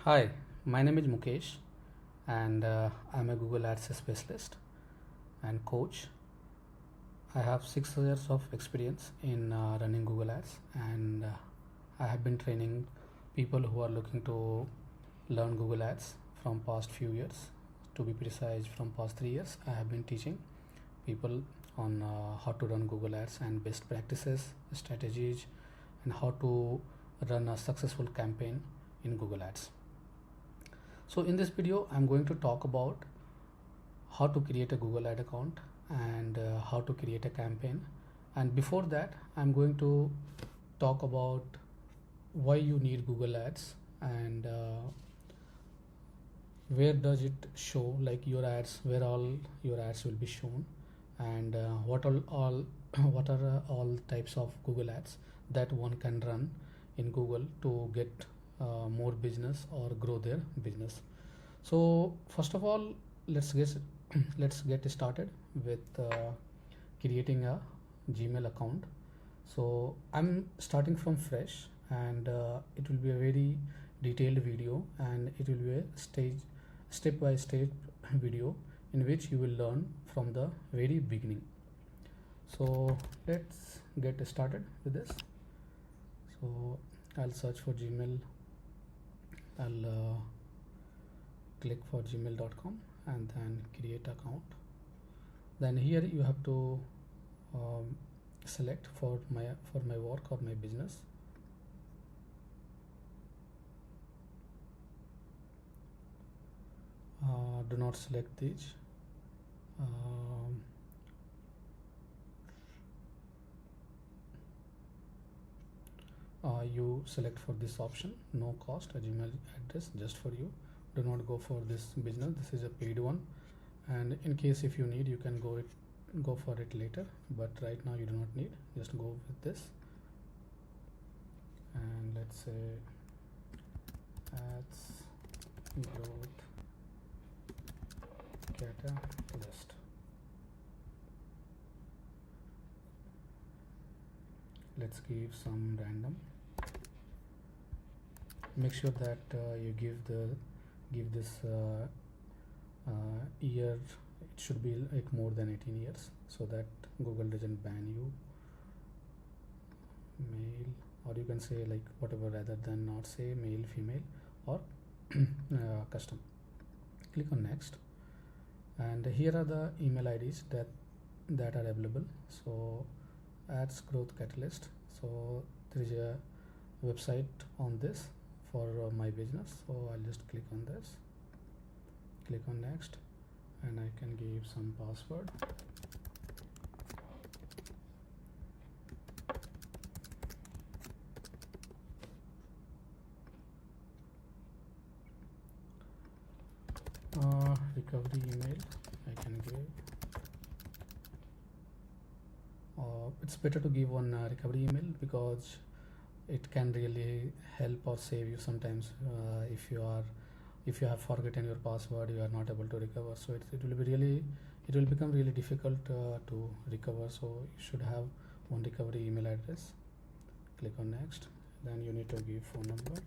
Hi, my name is Mukesh, and I'm a Google Ads specialist and coach. I have 6 years of experience in running Google Ads, and I have been training people who are looking to learn Google Ads from past few years. To be precise, from past 3 years, I have been teaching people on how to run Google Ads and best practices, strategies, and how to run a successful campaign in Google Ads. So in this video, I'm going to talk about how to create a Google Ad account and how to create a campaign. And before that, I'm going to talk about why you need Google Ads and where does it show, like your ads, where all your ads will be shown, and what all what are all types of Google Ads that one can run in Google to get more business or grow their business. So first of all, let's get let's get started with creating a Gmail account. So I'm starting from fresh, and it will be a very detailed video, and it will be a step by step video in which you will learn from the very beginning. So let's get started with this. So I'll search for Gmail. I'll click for gmail.com and then create account. Then here you have to select for my work or my business. Do not select these. You select for this option, no cost, a Gmail address just for you. Do not go for this business, this is a paid one, and in case if you need, you can go for it later, but right now you do not need. Just go with this, and let's say ads growth catalyst. Let's give some random. Make sure that you give this year. It should be like more than 18 years so that Google doesn't ban you. Male, or you can say like whatever, rather than not say male, female, or custom. Click on next, and here are the email IDs that are available. So ads growth catalyst, so there is a website on this for my business, so I'll just click on this, click on next, and I can give some password. Recovery email I can give. It's better to give one recovery email because it can really help or save you sometimes. If you have forgotten your password, you are not able to recover, so it will become really difficult to recover. So you should have one recovery email address. Click on next, then you need to give phone number.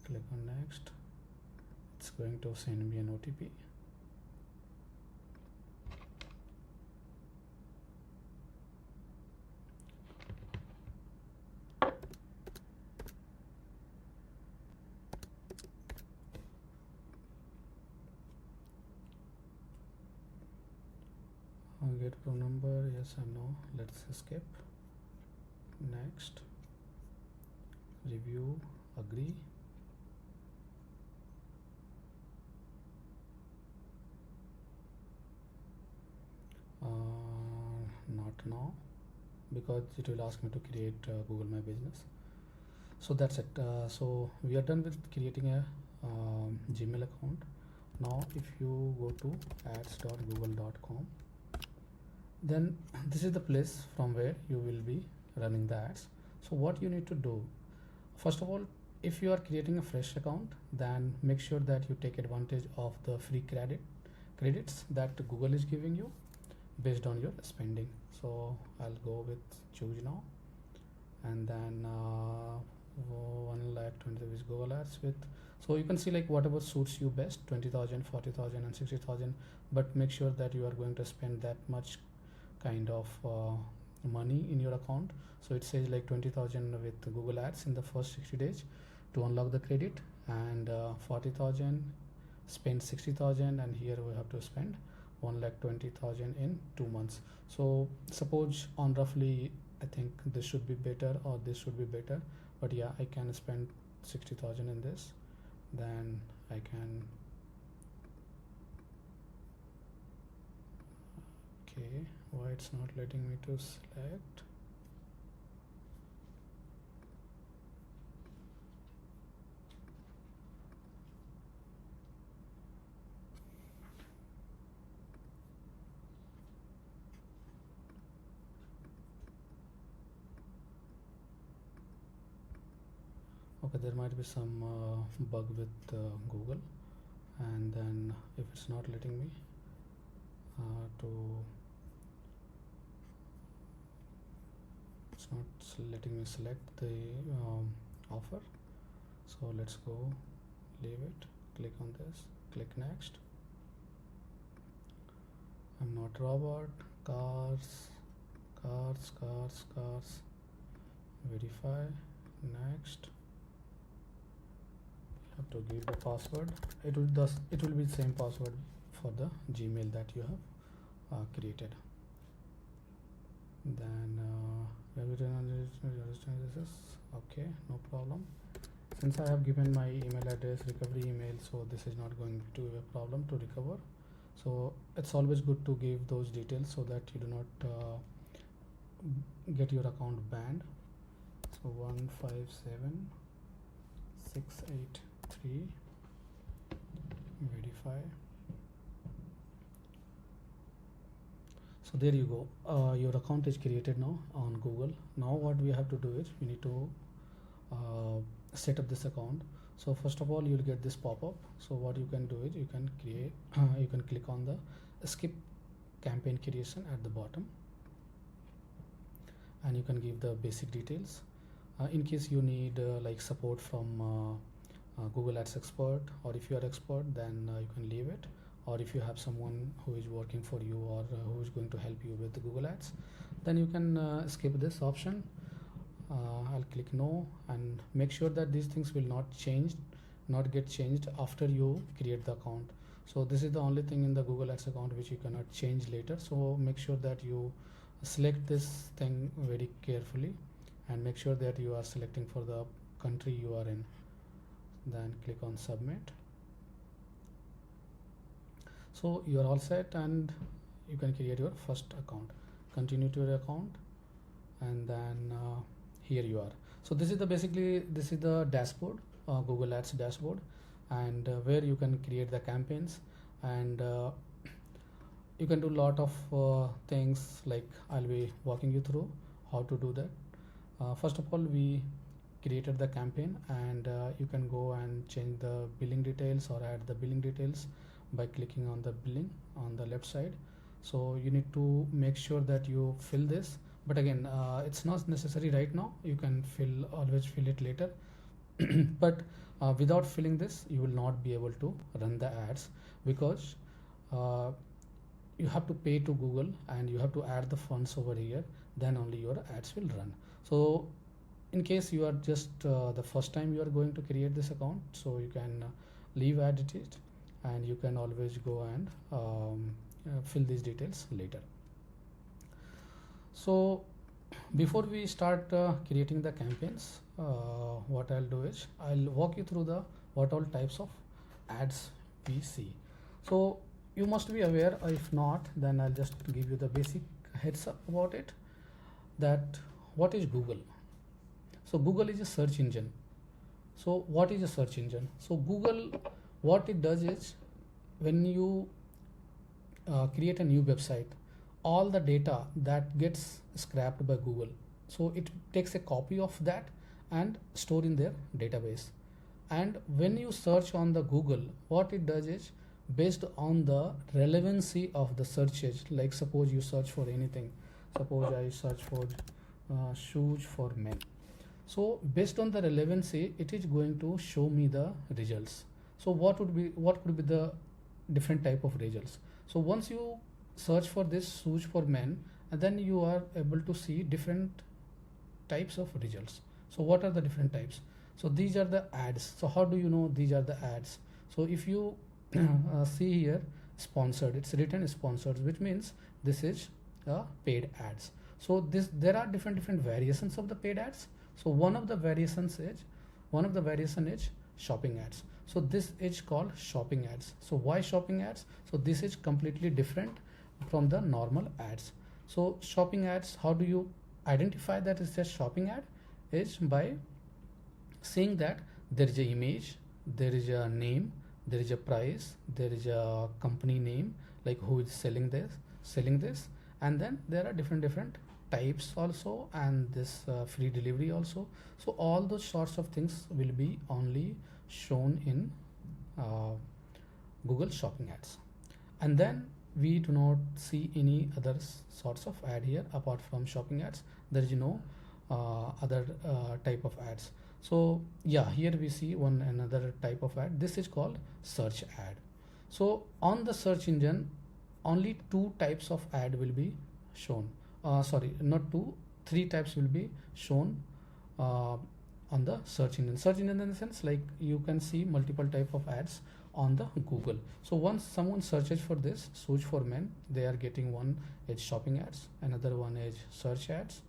Click on next. It's going to send me an OTP. Get phone number, yes and no. Let's skip. Next, review, agree. Not now, because it will ask me to create Google My Business. So that's it. So we are done with creating a Gmail account. Now if you go to ads.google.com, then this is the place from where you will be running the ads. So what you need to do, first of all, if you are creating a fresh account, then make sure that you take advantage of the free credits that Google is giving you based on your spending. So I'll go with choose now, and then like 20 with Google Ads with, so you can see like whatever suits you best, 20,000, 40,000 and 60,000, but make sure that you are going to spend that much kind of money in your account. So it says like 20,000 with Google Ads in the first 60 days to unlock the credit, and 40,000 spend 60,000, and here we have to spend 1,20,000 in 2 months. So suppose on roughly, I think this should be better or this should be better, but yeah, I can spend 60,000 in this, then I can, okay, why it's not letting me to select? Okay, there might be some bug with Google, and then if it's not letting me it's not letting me select the offer. So let's go, leave it, click on this, click next. I'm not robot, cars, verify, next. Have to give the password. It will be the same password for the Gmail that you have created. Then okay, no problem. Since I have given my email address, recovery email, so this is not going to be a problem to recover. So it's always good to give those details so that you do not get your account banned. So 157683, verify. So there you go, your account is created now on Google. Now what we have to do is we need to set up this account. So first of all, you'll get this pop-up. So what you can do is you can create you can click on the skip campaign creation at the bottom, and you can give the basic details. In case you need like support from Google Ads expert, or if you are expert, then you can leave it, or if you have someone who is working for you or who is going to help you with the Google Ads, then you can skip this option. I'll click no, and make sure that these things will not get changed after you create the account. So this is the only thing in the Google Ads account which you cannot change later. So make sure that you select this thing very carefully, and make sure that you are selecting for the country you are in. Then click on submit. So you are all set, and you can create your first account. Continue to your account, and then here you are. So this is the dashboard, Google Ads dashboard, and where you can create the campaigns, and you can do a lot of things, like I'll be walking you through how to do that. First of all, we created the campaign, and you can go and change the billing details or add the billing details by clicking on the billing on the left side. So you need to make sure that you fill this, but again, it's not necessary right now. You can always fill it later. But without filling this, you will not be able to run the ads, because you have to pay to Google and you have to add the funds over here, then only your ads will run. So in case you are just the first time you are going to create this account, so you can leave as it is, and you can always go and fill these details later. So before we start creating the campaigns, what I'll do is I'll walk you through what all types of ads we see. So you must be aware, if not, then I'll just give you the basic heads up about it, that what is Google. So Google is a search engine. So what is a search engine? So Google, what it does is, when you create a new website, all the data that gets scrapped by Google, so it takes a copy of that and store in their database. And when you search on the Google, what it does is, based on the relevancy of the searches, like suppose you search for anything, suppose I search for shoes for men. So based on the relevancy, it is going to show me the results. So what could be the different type of results? So once you search for this shoes for men, and then you are able to see different types of results. So what are the different types? So these are the ads. So how do you know these are the ads? So if you see here sponsored, it's written sponsored, which means this is paid ads. So there are different variations of the paid ads. So one of the variation is shopping ads. So this is called shopping ads. So why shopping ads? So this is completely different from the normal ads. So shopping ads, how do you identify that it's a shopping ad? Is by seeing that there is a image, there is a name, there is a price, there is a company name, like who is selling this, and then there are different types also, and this free delivery also. So all those sorts of things will be only shown in Google shopping ads. And then we do not see any other sorts of ad here apart from shopping ads. There is no other type of ads. So yeah, here we see another type of ad. This is called search ad. So on the search engine, only two types of ad will be shown. Sorry, not two, three types will be shown on the search engine. Search engine in the sense, like you can see multiple type of ads on the Google. So once someone searches for this shoes for men, they are getting one is shopping ads, another one is search ads.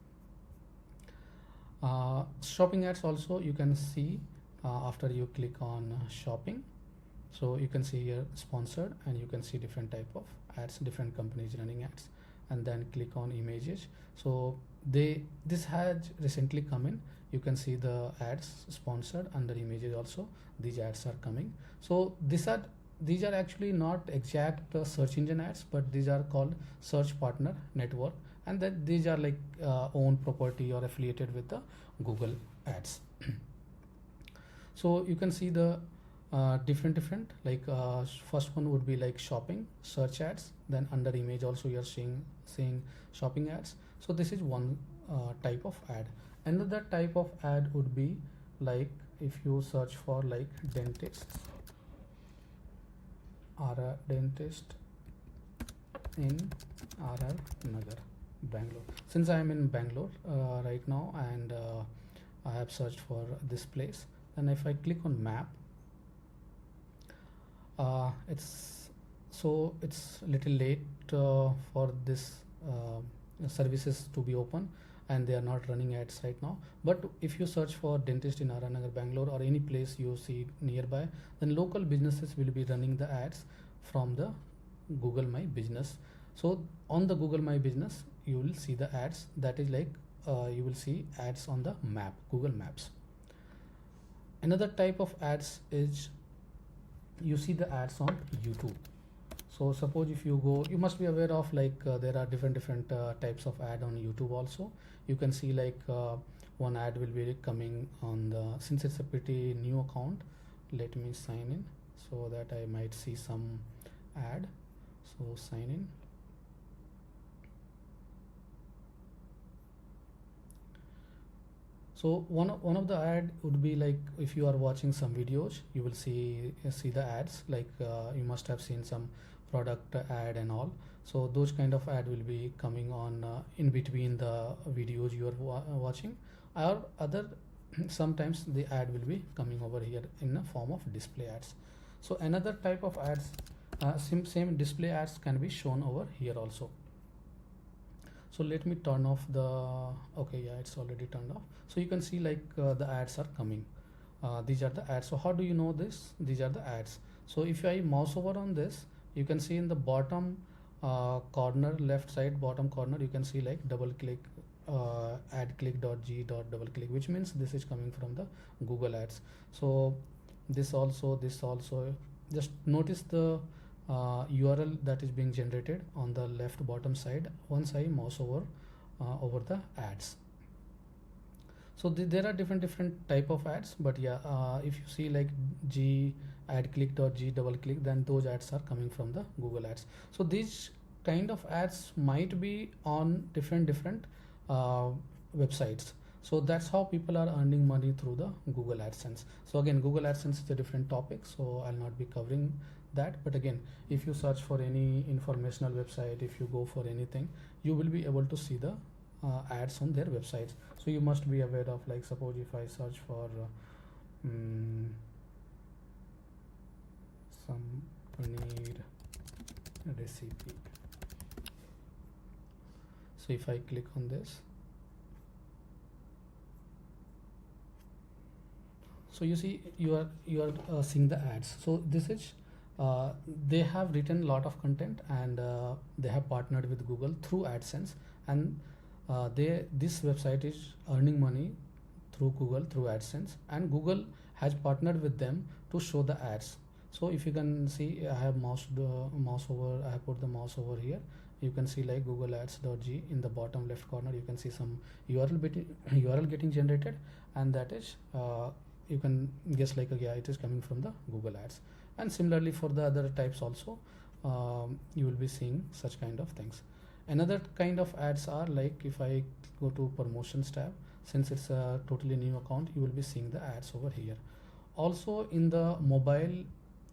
Shopping ads also you can see after you click on shopping. So you can see here sponsored, and you can see different type of ads, different companies running ads, and then click on images. So this has recently come in. You can see the ads sponsored under images also. These ads are coming. So these are actually not exact search engine ads, but these are called search partner network, and that these are like own property or affiliated with the Google ads. So you can see the different like first one would be like shopping search ads, then under image also you're seeing shopping ads. So this is one type of ad. Another type of ad would be like if you search for like dentist in RR Nagar, Bangalore. Since I am in Bangalore right now, and I have searched for this place, and if I click on map, it's little late for this services to be open, and they are not running ads right now. But if you search for dentist in RR Nagar, Bangalore, or any place you see nearby, then local businesses will be running the ads from the Google My Business. So on the Google My Business, you will see the ads. That is like you will see ads on the map, Google Maps. Another type of ads is you see the ads on YouTube. So suppose if you go, you must be aware of like there are different types of ad on YouTube also. You can see like one ad will be coming on the, since it's a pretty new account, let me sign in so that I might see some ad. So sign in. So one of the ad would be like if you are watching some videos, you will see the ads, like you must have seen some product ad and all. So those kind of ad will be coming on in between the videos you are watching, or other sometimes the ad will be coming over here in the form of display ads. So another type of ads, same display ads can be shown over here also. So let me turn off the, okay, yeah, it's already turned off. So you can see like the ads are coming. These are the ads. So how do you know this? These are the ads. So if I mouse over on this, you can see in the bottom corner, left side bottom corner, you can see like double click ad click.g double click, which means this is coming from the Google ads. So this also, just notice the URL that is being generated on the left bottom side once I mouse over the ads. So there are different type of ads, but yeah, if you see like g ad click.g double click, then those ads are coming from the Google ads. So these kind of ads might be on different websites. So that's how people are earning money through the Google AdSense. So again, Google AdSense is a different topic, so I'll not be covering that. But again, if you search for any informational website, if you go for anything, you will be able to see the ads on their websites. So you must be aware of, like, suppose if I search for some paneer recipe. So if I click on this, so you see you are seeing the ads. So this is they have written a lot of content, and they have partnered with Google through AdSense, and this website is earning money through Google through AdSense, and Google has partnered with them to show the ads. So if you can see, I have I have put the mouse over here. You can see like Google Ads.g in the bottom left corner. You can see some URL getting generated, and that is you can guess like, yeah, it is coming from the Google Ads. And similarly for the other types also, you will be seeing such kind of things. Another kind of ads are like, if I go to promotions tab, since it's a totally new account, you will be seeing the ads over here. Also in the mobile,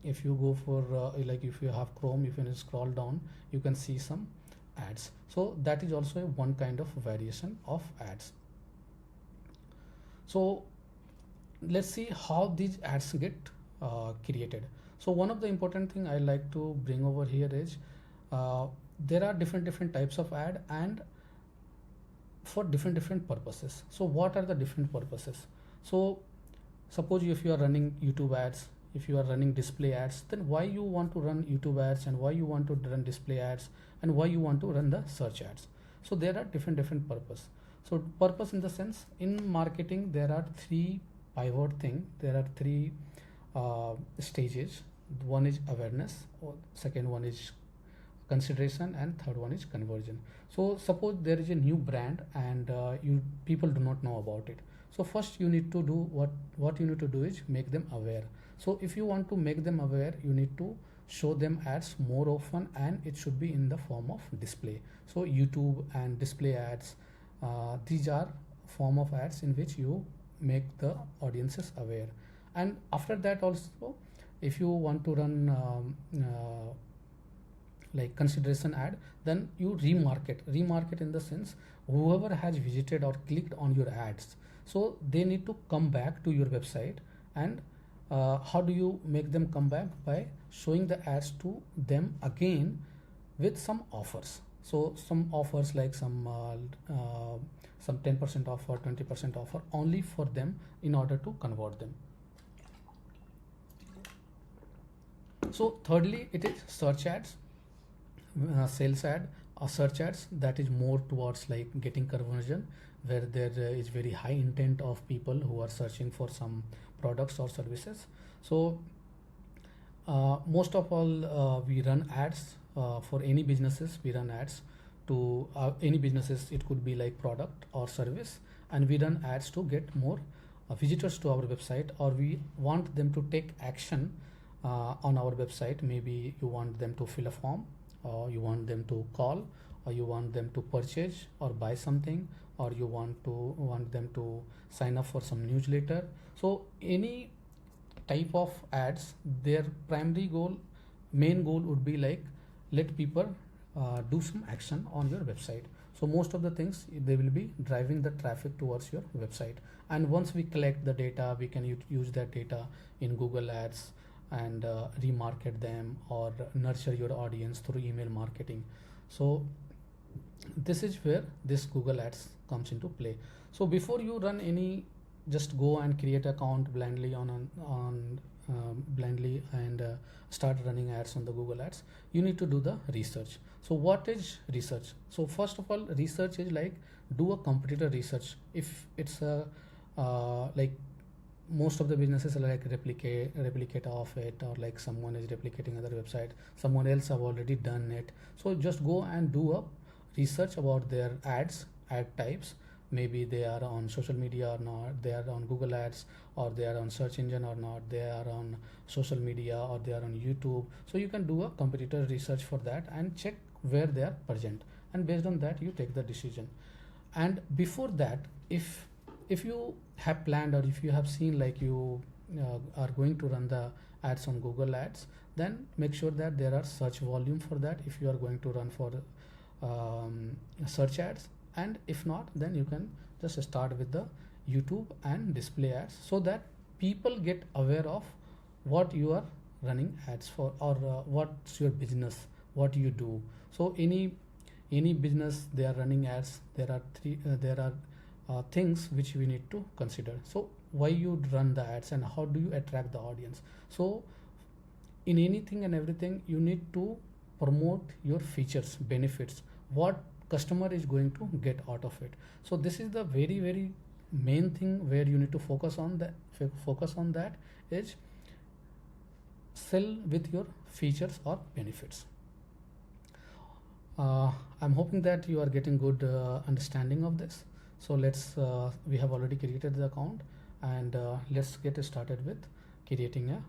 if you go for like if you have Chrome, if you scroll down, you can see some ads. So that is also one kind of variation of ads. So let's see how these ads get created. So one of the important thing I like to bring over here is there are different types of ad, and for different purposes. So what are the different purposes? So suppose if you are running YouTube ads, if you are running display ads, then why you want to run YouTube ads, and why you want to run display ads, and why you want to run the search ads. So there are different purpose. So purpose in the sense, in marketing there are three pivot thing. There are three stages. One is awareness, or second one is consideration, and third one is conversion. So suppose there is a new brand, and people do not know about it. So first you need to do what you need to do is make them aware. So if you want to make them aware, you need to show them ads more often, and it should be in the form of display. So YouTube and display ads, these are form of ads in which you make the audiences aware. And after that also, if you want to run like consideration ad, then you remarket in the sense, whoever has visited or clicked on your ads, so they need to come back to your website. And how do you make them come back? By showing the ads to them again with some offers. So some offers like some 10% offer, 20% offer, only for them, in order to convert them. So thirdly, it is search ads, sales ad, or search ads, that is more towards like getting conversion, where there is very high intent of people who are searching for some products or services. So most of all, we run ads for any businesses. We run ads to any businesses. It could be like product or service, and we run ads to get more visitors to our website, or we want them to take action on our website. Maybe you want them to fill a form, or you want them to call, or you want them to purchase or buy something, or you want them to sign up for some newsletter. So any type of ads, their primary goal, main goal would be like, let people do some action on your website. So most of the things, they will be driving the traffic towards your website. And once we collect the data, we can use that data in Google Ads and remarket them, or nurture your audience through email marketing. So this is where this Google Ads comes into play. So before you run any, just go and create an account blindly blindly and start running ads on the Google Ads. You need to do the research. So what is research? So first of all, research is like, do a competitor research. If it's a like most of the businesses are like replicate of it, or like someone is replicating other website, someone else have already done it. So just go and do a research about their ads, ad types. Maybe they are on social media or not, they are on Google Ads, or they are on search engine or not, they are on social media, or they are on YouTube. So you can do a competitor research for that and check where they are present, and based on that you take the decision. And before that, if if you have planned, or if you have seen like you are going to run the ads on Google Ads, then make sure that there are search volume for that if you are going to run for search ads. And if not, then you can just start with the YouTube and display ads, so that people get aware of what you are running ads for, or what's your business, what you do. So any business they are running ads, there are things which we need to consider. So why you run the ads and how do you attract the audience. So in anything and everything, you need to promote your features, benefits, what customer is going to get out of it. So this is the very, very main thing where you need to focus on. That is sell with your features or benefits. I'm hoping that you are getting good understanding of this. So let's we have already created the account, and let's get started with creating a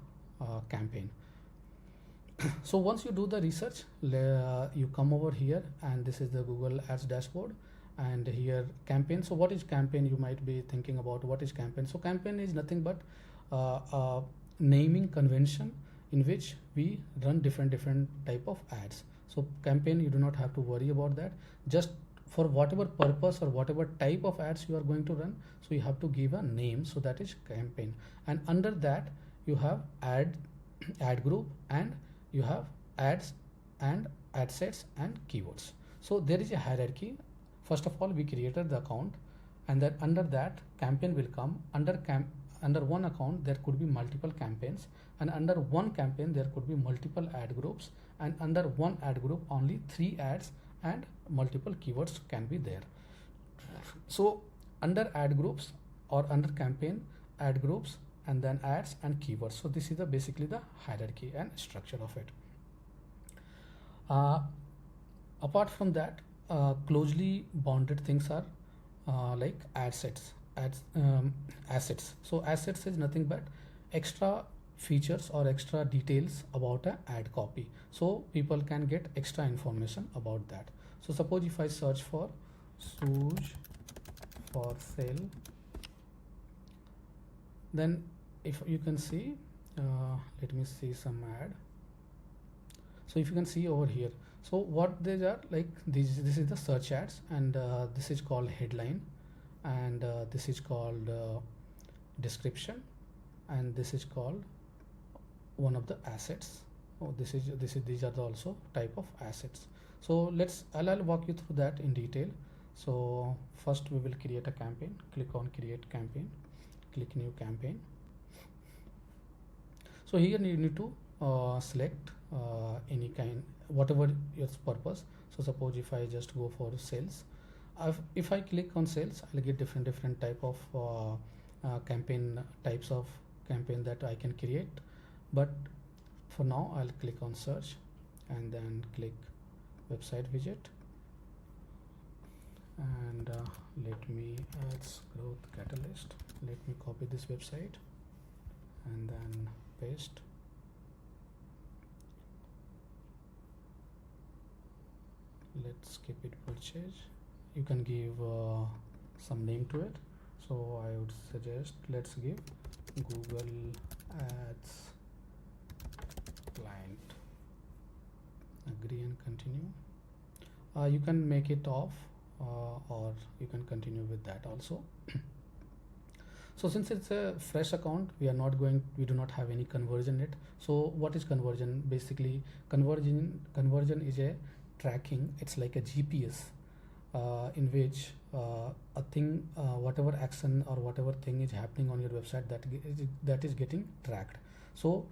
campaign. So once you do the research, you come over here, and this is the Google Ads dashboard, and here campaign. So what is campaign? You might be thinking about what is campaign. So campaign is nothing but a naming convention in which we run different type of ads. So campaign, you do not have to worry about that. Just for whatever purpose or whatever type of ads you are going to run, so you have to give a name. So that is campaign, and under that you have ad group, and you have ads and ad sets and keywords. So there is a hierarchy. First of all, we created the account, and then under that campaign will come. Under one account there could be multiple campaigns, and under one campaign there could be multiple ad groups, and under one ad group only 3 ads and multiple keywords can be there. So under ad groups or under campaign, ad groups, and then ads and keywords. So this is basically the hierarchy and structure of it. Apart from that, closely bounded things are like assets. So assets is nothing but extra features or extra details about an ad copy, so people can get extra information about that. So suppose if I search for shoes for sale, then if you can see, let me see some ad. So if you can see over here, so what these are like, this is the search ads, and this is called headline, and this is called description, and this is called one of the assets. Oh, these are the also type of assets. So I'll walk you through that in detail. So first we will create a campaign. Click on create campaign, click new campaign. So here you need to select any kind, whatever your purpose. So suppose if I just go for sales, if I click on sales, I'll get different type of campaign types of campaign that I can create. But for now I'll click on search, and then click website widget, and let me ads growth catalyst. Let me copy this website and then paste. Let's keep it purchase. You can give some name to it. So I would suggest let's give Google Ads client. Agree and continue. You can make it off, or you can continue with that also. So since it's a fresh account, we do not have any conversion yet. So what is conversion? Basically conversion is a tracking. It's like a GPS in which a thing, whatever action or whatever thing is happening on your website, that is getting tracked. So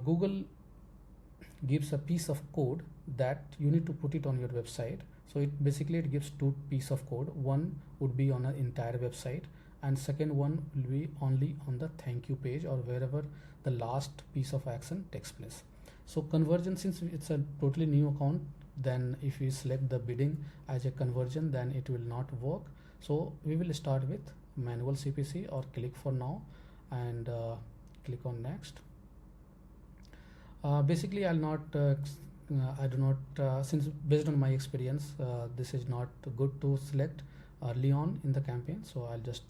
Google gives a piece of code that you need to put it on your website. So it gives 2 pieces of code. One would be on an entire website, and second one will be only on the thank you page or wherever the last piece of action takes place. So conversion, since it's a totally new account, then if we select the bidding as a conversion, then it will not work. So we will start with manual CPC, or click for now, and click on next. Basically I do not since based on my experience, this is not good to select early on in the campaign, so I'll just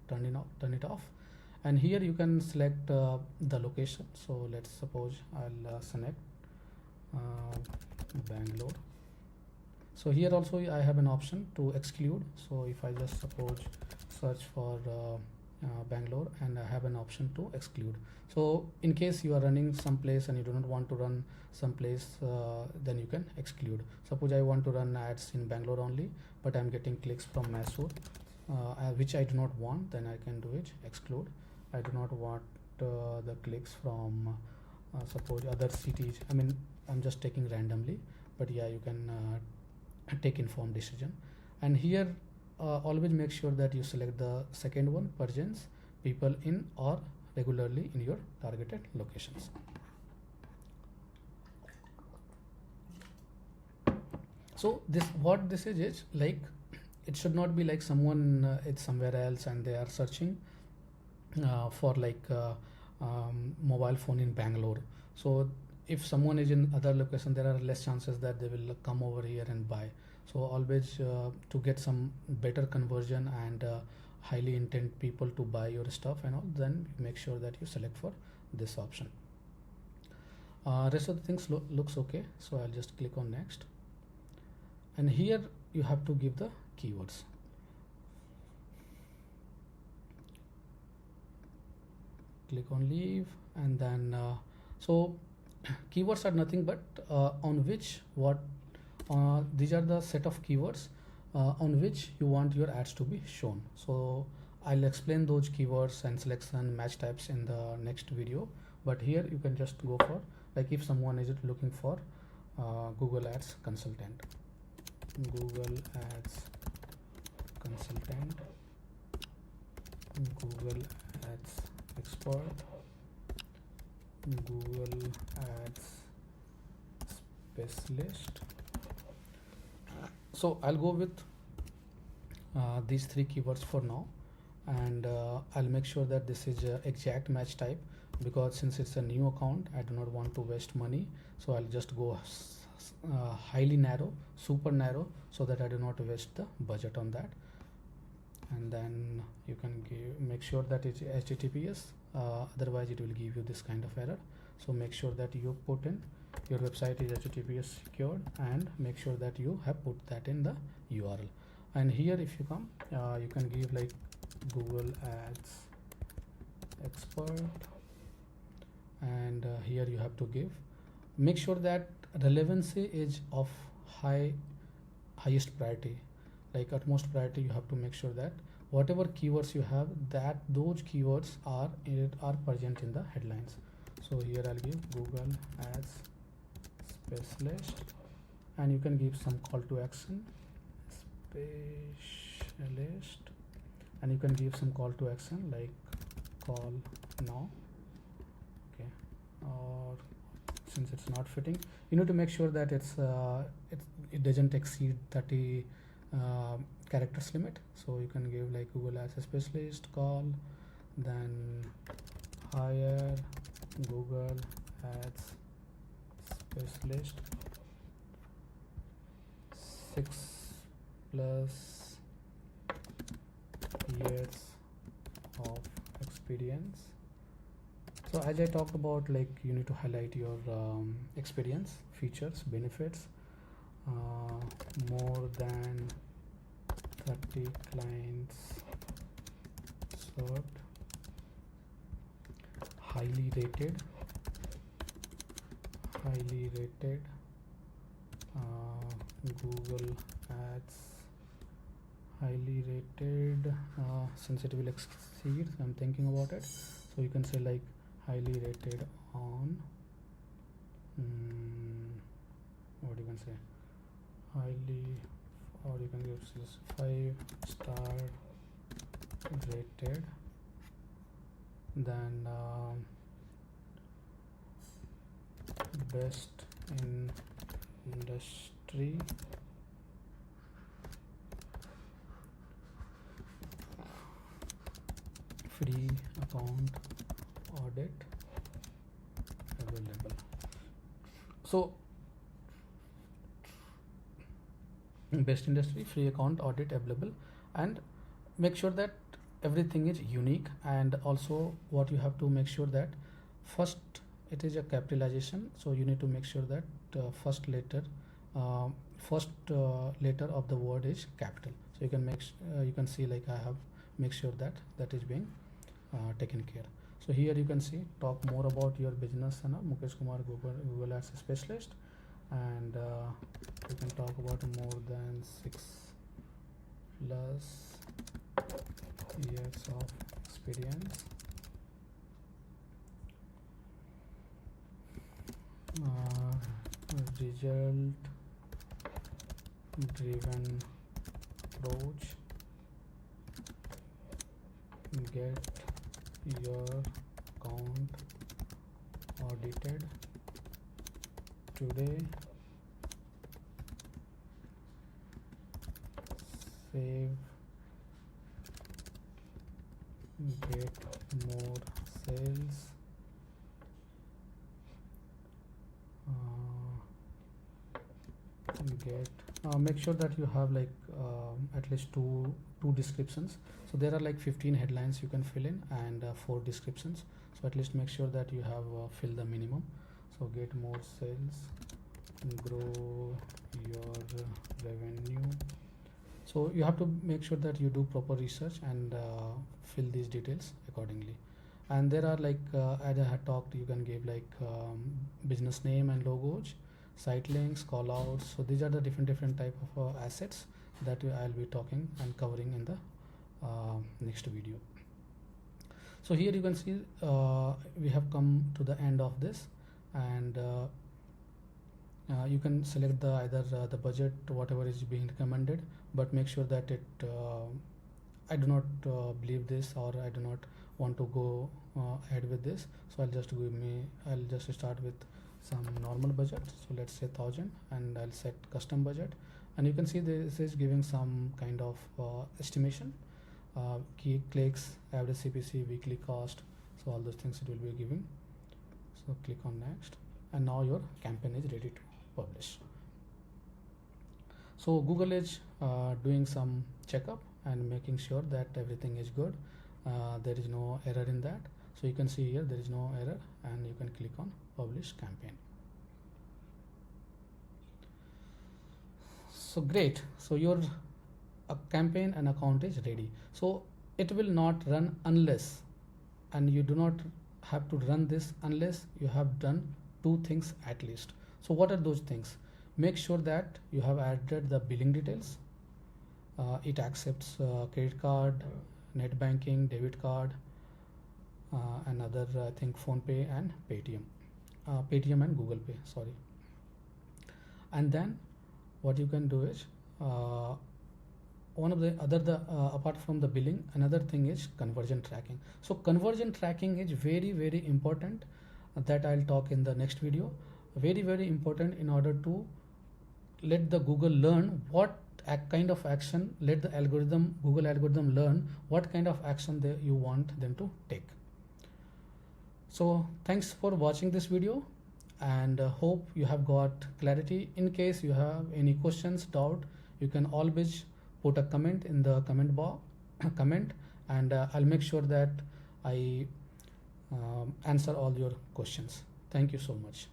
turn it off. And here you can select the location. So let's suppose I'll select Bangalore. So here also I have an option to exclude. So if I just suppose search for Bangalore, and I have an option to exclude. So in case you are running someplace and you do not want to run someplace, then you can exclude. Suppose I want to run ads in Bangalore only, but I'm getting clicks from Mysore, which I do not want, then I can do it exclude. I do not want the clicks from suppose other cities. I mean, I'm just taking randomly, but yeah, you can take informed decision. And here always make sure that you select the second one, presence people in or regularly in your targeted locations. So what this is like, it should not be like someone is somewhere else and they are searching for like mobile phone in Bangalore. So if someone is in other location, there are less chances that they will come over here and buy. So always to get some better conversion and highly intent people to buy your stuff and all, then make sure that you select for this option. Rest of the things looks okay, so I'll just click on next. And here you have to give the keywords. Click on leave, and then so keywords are nothing but on which these are the set of keywords on which you want your ads to be shown. So I'll explain those keywords and selection match types in the next video, but here you can just go for, like, if someone is looking for Google Ads consultant, Google Ads consultant, Google Ads expert, Google Ads specialist. So I'll go with these three keywords for now, and I'll make sure that this is exact match type, because since it's a new account, I do not want to waste money. So I'll just go highly narrow, super narrow, so that I do not waste the budget on that. And then you can make sure that it's HTTPS, otherwise it will give you this kind of error. So make sure that you put in your website is HTTPS secured, and make sure that you have put that in the URL. And here if you come, you can give like Google Ads expert, and here you have to give, make sure that relevancy is of highest priority, like utmost priority. You have to make sure that whatever keywords you have, that those keywords are present in the headlines. So here I'll give Google Ads specialist, and you can give some call to action, specialist, and you can give some call to action like call now. Okay, or since it's not fitting, you need to make sure that it doesn't exceed 30 characters limit. So you can give like Google Ads specialist call, then hire Google Ads specialist 6+ years of experience. So as I talked about, like, you need to highlight your experience, features, benefits, more than 30 clients served, highly rated, Google Ads highly rated, since it will exceed, I'm thinking about it. So you can say like highly rated on what you can say, highly, or you can give this 5-star rated, then best in industry, free account audit available. So best industry, free account audit available. and make sure that everything is unique. And also what you have to make sure that first it is a capitalization, so you need to make sure that uh, first letter of the word is capital. So you can you can see like I have make sure that that is being taken care. So here you can see talk more about your business, Mukesh Kumar, Google Ads specialist, and you can talk about more than 6+ years of experience, result driven approach, get your account audited today, save, get more sales, make sure that you have like at least two descriptions. So there are like 15 headlines you can fill in, and 4 descriptions. So at least make sure that you have filled the minimum. So get more sales, grow your revenue. So you have to make sure that you do proper research and fill these details accordingly. And there are like as I had talked, you can give like business name and logos, site links, call outs. So these are the different type of assets that I'll be talking and covering in the next video. So here you can see we have come to the end of this, and you can select the either the budget whatever is being recommended, but make sure that it I do not believe this, or I do not want to go ahead with this. So I'll just start with some normal budget. So let's say 1000, and I'll set custom budget, and you can see this is giving some kind of estimation, key clicks, average CPC, weekly cost. So all those things it will be giving. So click on next, and now your campaign is ready to publish. So Google is doing some checkup and making sure that everything is good. There is no error in that. So you can see here there is no error, and you can click on publish campaign. So great. So your campaign and account is ready. So it will not run unless, and you do not have to run this unless you have done 2 things at least. So what are those things? Make sure that you have added the billing details. It accepts credit card, net banking, debit card, and other I think PhonePe and Paytm and Google Pay, sorry. And then what you can do is one of the other apart from the billing, another thing is conversion tracking. So conversion tracking is very important, that I'll talk in the next video. Very important in order to let the Google learn what kind of action, let the Google algorithm learn what kind of action you want them to take. So thanks for watching this video, and hope you have got clarity. In case you have any questions, doubt, you can always put a comment in the comment box, and I'll make sure that I answer all your questions. Thank you so much.